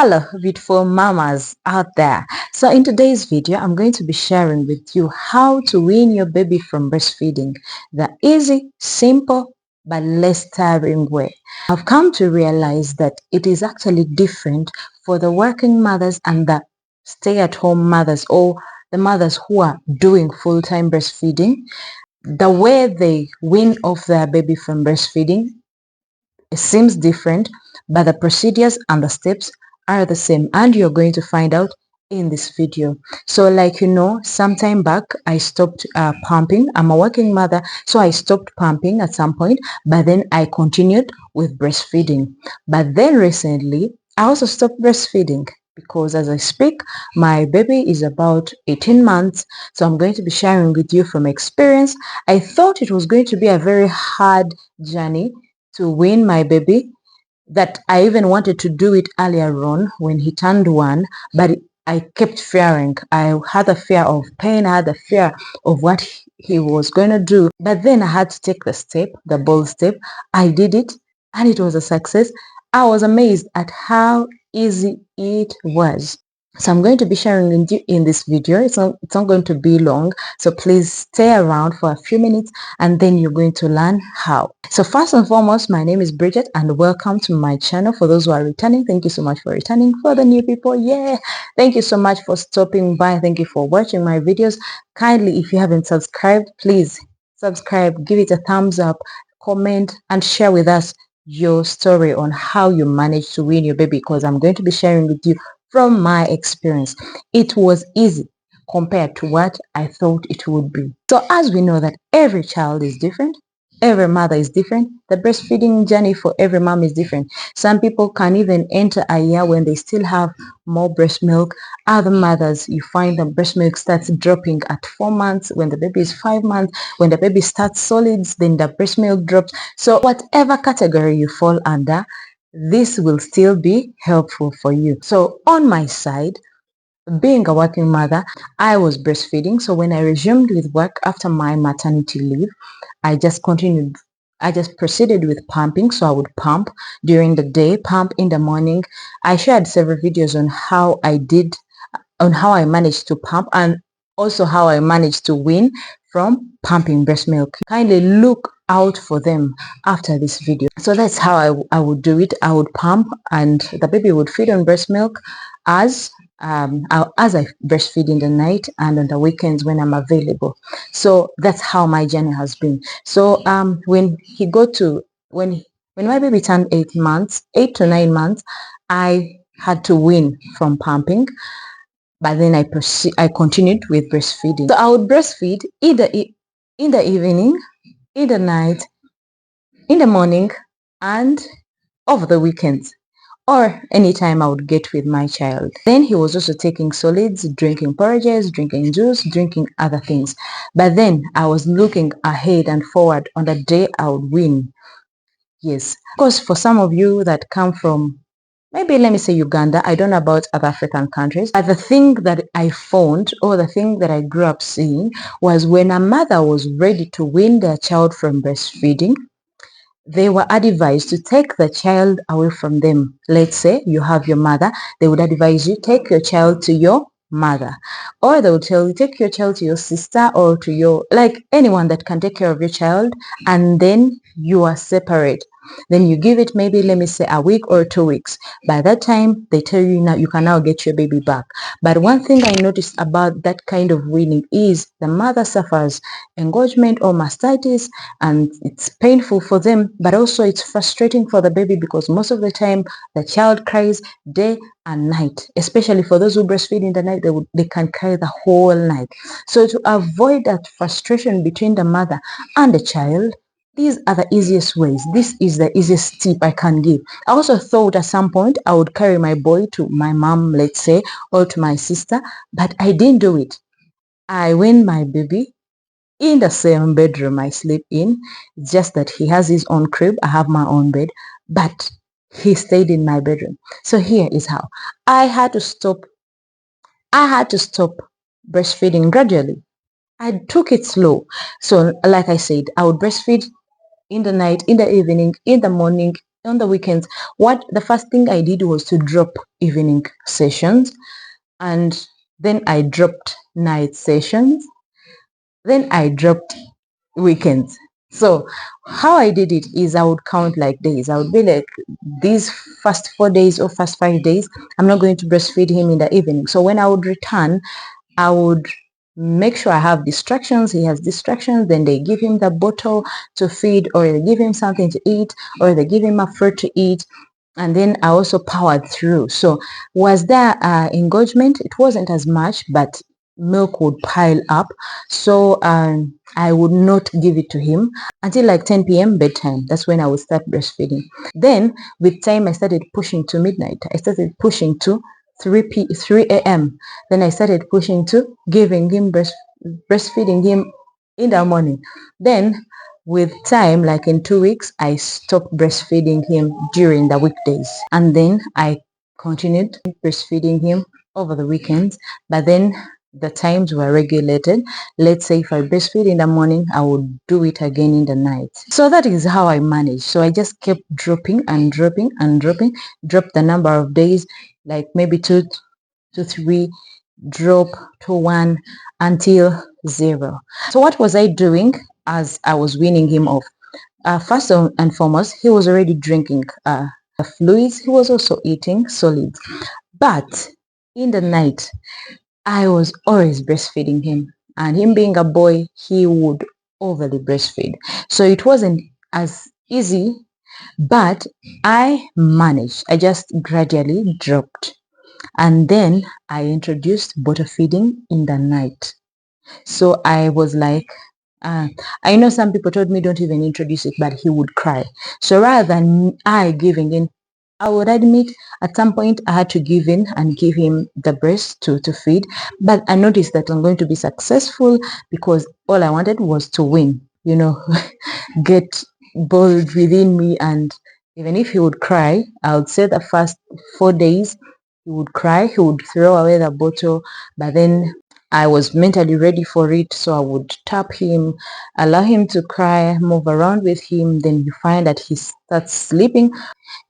Hello, beautiful mamas out there. So in today's video, I'm going to be sharing with you how to wean your baby from breastfeeding, the easy, simple, but less tiring way. I've come to realize that it is actually different for the working mothers and the stay-at-home mothers, or the mothers who are doing full-time breastfeeding. The way they wean off their baby from breastfeeding, it seems different, but the procedures and the steps are the same, and you're going to find out in this video. So like sometime back I stopped pumping. I'm a working mother, so I stopped pumping at some point, but then I continued with breastfeeding. But then recently I also stopped breastfeeding because as I speak, my baby is about 18 months. So I'm going to be sharing with you from experience. I thought it was going to be a very hard journey to wean my baby, that I even wanted to do it earlier on when he turned 1, but I kept fearing. I had a fear of pain. I had a fear of what he was going to do. But then I had to take the step, the bold step. I did it and it was a success. I was amazed at how easy it was. So I'm going to be sharing with you in this video. It's not going to be long, so please stay around for a few minutes and then you're going to learn how. So first and foremost, my name is Bridget and welcome to my channel. For those who are returning, thank you so much for returning. For the new people, thank you so much for stopping by. Thank you for watching my videos. Kindly, if you haven't subscribed, please subscribe, give it a thumbs up, comment and share with us your story on how you managed to wean your baby, because I'm going to be sharing with you from my experience. It was easy compared to what I thought it would be. So as we know that every child is different, every mother is different, the breastfeeding journey for every mom is different. Some people can even enter a year when they still have more breast milk. Other mothers, you find the breast milk starts dropping at 4 months, when the baby is 5 months, when the baby starts solids, then the breast milk drops. So whatever category you fall under, this will still be helpful for you. So on my side, being a working mother, I was breastfeeding. So when I resumed with work after my maternity leave, I just proceeded with pumping. So I would pump during the day, pump in the morning. I shared several videos on how I managed to pump, and also how I managed to wean from pumping breast milk. Kindly look out for them after this video. So that's how I would do it. I would pump and the baby would feed on breast milk as I breastfeed in the night and on the weekends when I'm available. So that's how my journey has been. So when my baby turned 8 to 9 months, I had to wean from pumping, but then I continued with breastfeeding. So I would breastfeed either in the evening, in the night, in the morning, and over the weekends, or anytime I would get with my child. Then he was also taking solids, drinking porridges, drinking juice, drinking other things. But then I was looking ahead and forward on the day I would wean. Yes, because for some of you that come from, maybe let me say Uganda, I don't know about other African countries, but the thing that I found, or the thing that I grew up seeing, was when a mother was ready to wean their child from breastfeeding, they were advised to take the child away from them. Let's say you have your mother, they would advise you, take your child to your mother, or they would tell you, take your child to your sister, or to your, like, anyone that can take care of your child, and then you are separate. Then you give it maybe, let me say, a week or 2 weeks. By that time, they tell you now you can now get your baby back. But one thing I noticed about that kind of weaning is the mother suffers engorgement or mastitis, and it's painful for them, but also it's frustrating for the baby, because most of the time the child cries day and night. Especially for those who breastfeed in the night, they can cry the whole night. So to avoid that frustration between the mother and the child, these are the easiest ways. This is the easiest tip I can give. I also thought at some point I would carry my boy to my mom, let's say, or to my sister, but I didn't do it. I weaned my baby in the same bedroom I sleep in, just that he has his own crib, I have my own bed, but he stayed in my bedroom. So here is how. I had to stop breastfeeding gradually. I took it slow. So like I said, I would breastfeed in the night, in the evening, in the morning, on the weekends, what the first thing I did was to drop evening sessions, and then I dropped night sessions, then I dropped weekends. So how I did it is I would count like days. I would be like, these first 4 days or first 5 days, I'm not going to breastfeed him in the evening. So when I would return, I would make sure I have distractions. He has distractions. Then they give him the bottle to feed, or they give him something to eat, or they give him a fruit to eat. And then I also powered through. So was there engorgement? It wasn't as much, but milk would pile up. So I would not give it to him until like 10 p.m. bedtime. That's when I would start breastfeeding. Then with time, I started pushing to midnight. I started pushing to 3 a.m. Then I started pushing to giving him breastfeeding him in the morning. Then with time, like in 2 weeks, I stopped breastfeeding him during the weekdays. And then I continued breastfeeding him over the weekends. But then the times were regulated. Let's say if I breastfeed in the morning, I would do it again in the night. So that is how I managed. So I just kept dropping and dropping and dropping, drop the number of days, like maybe 2 to 3, drop to 1 until 0. So what was I doing as I was weaning him off? First and foremost, he was already drinking fluids. He was also eating solids. But in the night, I was always breastfeeding him. And him being a boy, he would overly breastfeed. So it wasn't as easy, but I managed. I just gradually dropped. And then I introduced bottle feeding in the night. So I was like, I know some people told me don't even introduce it, but he would cry. So rather than I giving in, I would admit at some point I had to give in and give him the breast to feed. But I noticed that I'm going to be successful because all I wanted was to win, get bold within me. And even if he would cry, I would say the first 4 days, he would cry, he would throw away the bottle, but then I was mentally ready for it, so I would tap him, allow him to cry, move around with him. Then you find that he starts sleeping.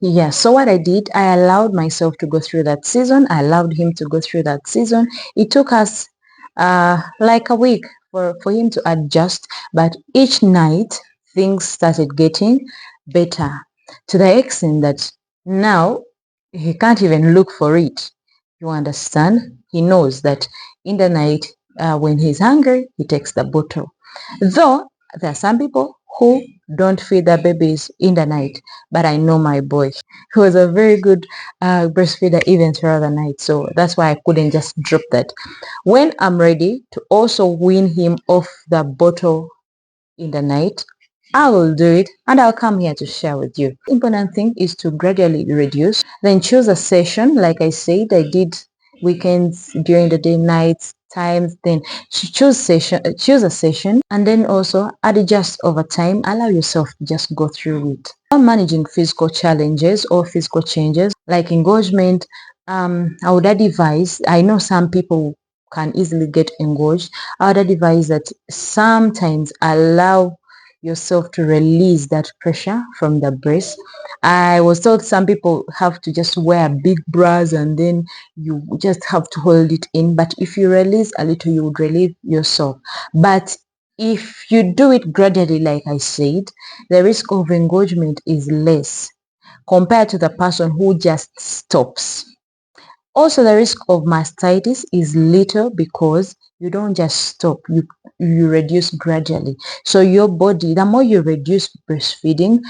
Yeah, so what I did, I allowed myself to go through that season. I allowed him to go through that season. It took us like a week for him to adjust, but each night things started getting better to the extent that now he can't even look for it. You understand? He knows that in the night, when he's hungry, he takes the bottle. Though there are some people who don't feed their babies in the night, but I know my boy. He was a very good breastfeeder even throughout the night. So that's why I couldn't just drop that. When I'm ready to also wean him off the bottle in the night, I will do it and I'll come here to share with you. The important thing is to gradually reduce, then choose a session. Like I said, I did weekends, during the day, nights, times, then choose a session, and then also adjust over time. Allow yourself to just go through it. While managing physical challenges or physical changes like engorgement, I would advise, I know some people can easily get engorged. I would advise that sometimes allow yourself to release that pressure from the breast. I was told some people have to just wear big bras and then you just have to hold it in. But if you release a little, you would relieve yourself. But if you do it gradually, like I said, the risk of engorgement is less compared to the person who just stops. Also, the risk of mastitis is little because you don't just stop, you reduce gradually. So your body, the more you reduce breastfeeding,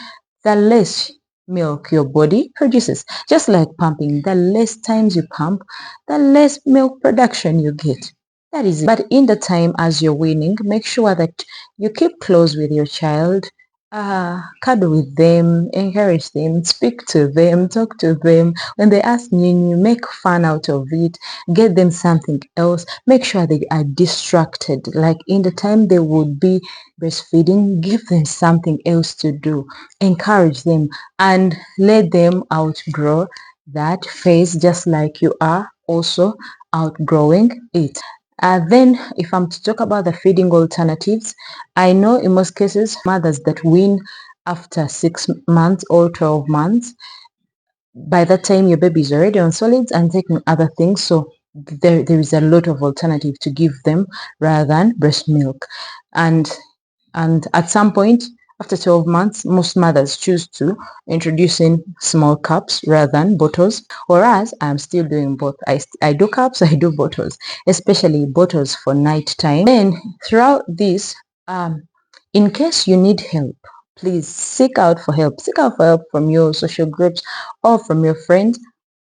the less milk your body produces. Just like pumping, the less times you pump, the less milk production you get. That is it. But in the time as you're weaning, make sure that you keep close with your child, cuddle with them, encourage them, speak to them, talk to them. When they ask you make fun out of it, get them something else. Make sure they are distracted. Like in the time they would be breastfeeding, give them something else to do. Encourage them and let them outgrow that phase just like you are also outgrowing it. Then if I'm to talk about the feeding alternatives, I know in most cases mothers that wean after 6 months or 12 months. By that time your baby is already on solids and taking other things, so there is a lot of alternative to give them rather than breast milk. And at some point after 12 months, most mothers choose to introduce in small cups rather than bottles, whereas I'm still doing both. I do cups, I do bottles, especially bottles for night time. Then throughout this, in case you need help, please seek out for help. Seek out for help from your social groups or from your friends,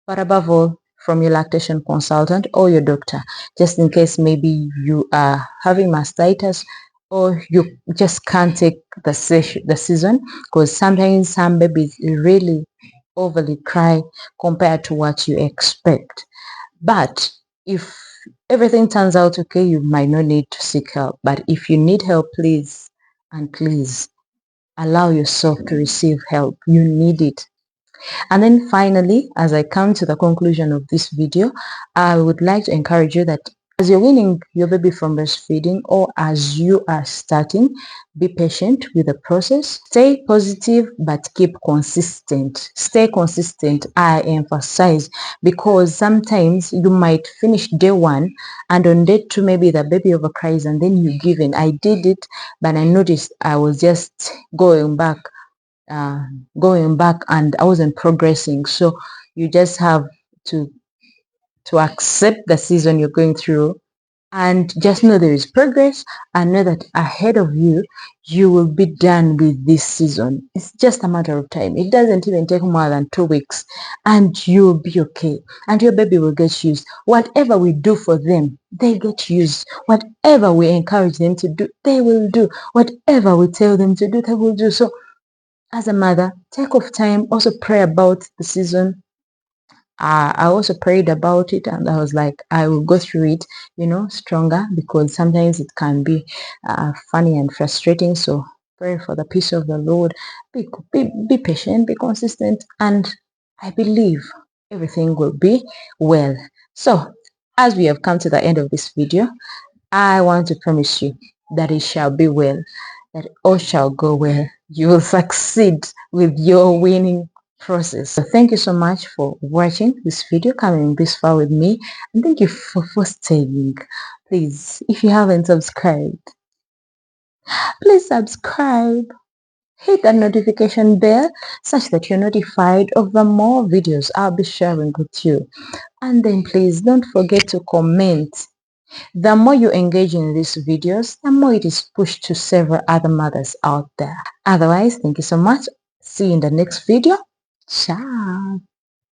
but above all, from your lactation consultant or your doctor, just in case maybe you are having mastitis or you just can't take the season, because sometimes some babies really overly cry compared to what you expect. But if everything turns out okay, you might not need to seek help. But if you need help, please and please allow yourself to receive help. You need it. And then finally, as I come to the conclusion of this video, I would like to encourage you that as you're weaning your baby from breastfeeding or as you are starting, be patient with the process. Stay positive, but keep consistent. Stay consistent, I emphasize, because sometimes you might finish day 1 and on day 2 maybe the baby overcries and then you give in. I did it, but I noticed I was just uh, going back and I wasn't progressing. So you just have to accept the season you're going through and just know there is progress, and know that ahead of you, you will be done with this season. It's just a matter of time. It doesn't even take more than 2 weeks and you'll be okay, and your baby will get used. Whatever we do for them, they get used. Whatever we encourage them to do, they will do. Whatever we tell them to do, they will do. So as a mother, take off time, also pray about the season. I also prayed about it and I was like, I will go through it, stronger, because sometimes it can be funny and frustrating. So pray for the peace of the Lord. Be patient, be consistent, and I believe everything will be well. So as we have come to the end of this video, I want to promise you that it shall be well, that all shall go well. You will succeed with your weaning process. So thank you so much for watching this video, coming this far with me, and thank you for staying. Please, if you haven't subscribed, please subscribe. Hit that notification bell such that you're notified of the more videos I'll be sharing with you. And then please don't forget to comment. The more you engage in these videos, the more it is pushed to several other mothers out there. Otherwise, thank you so much. See you in the next video. Ciao.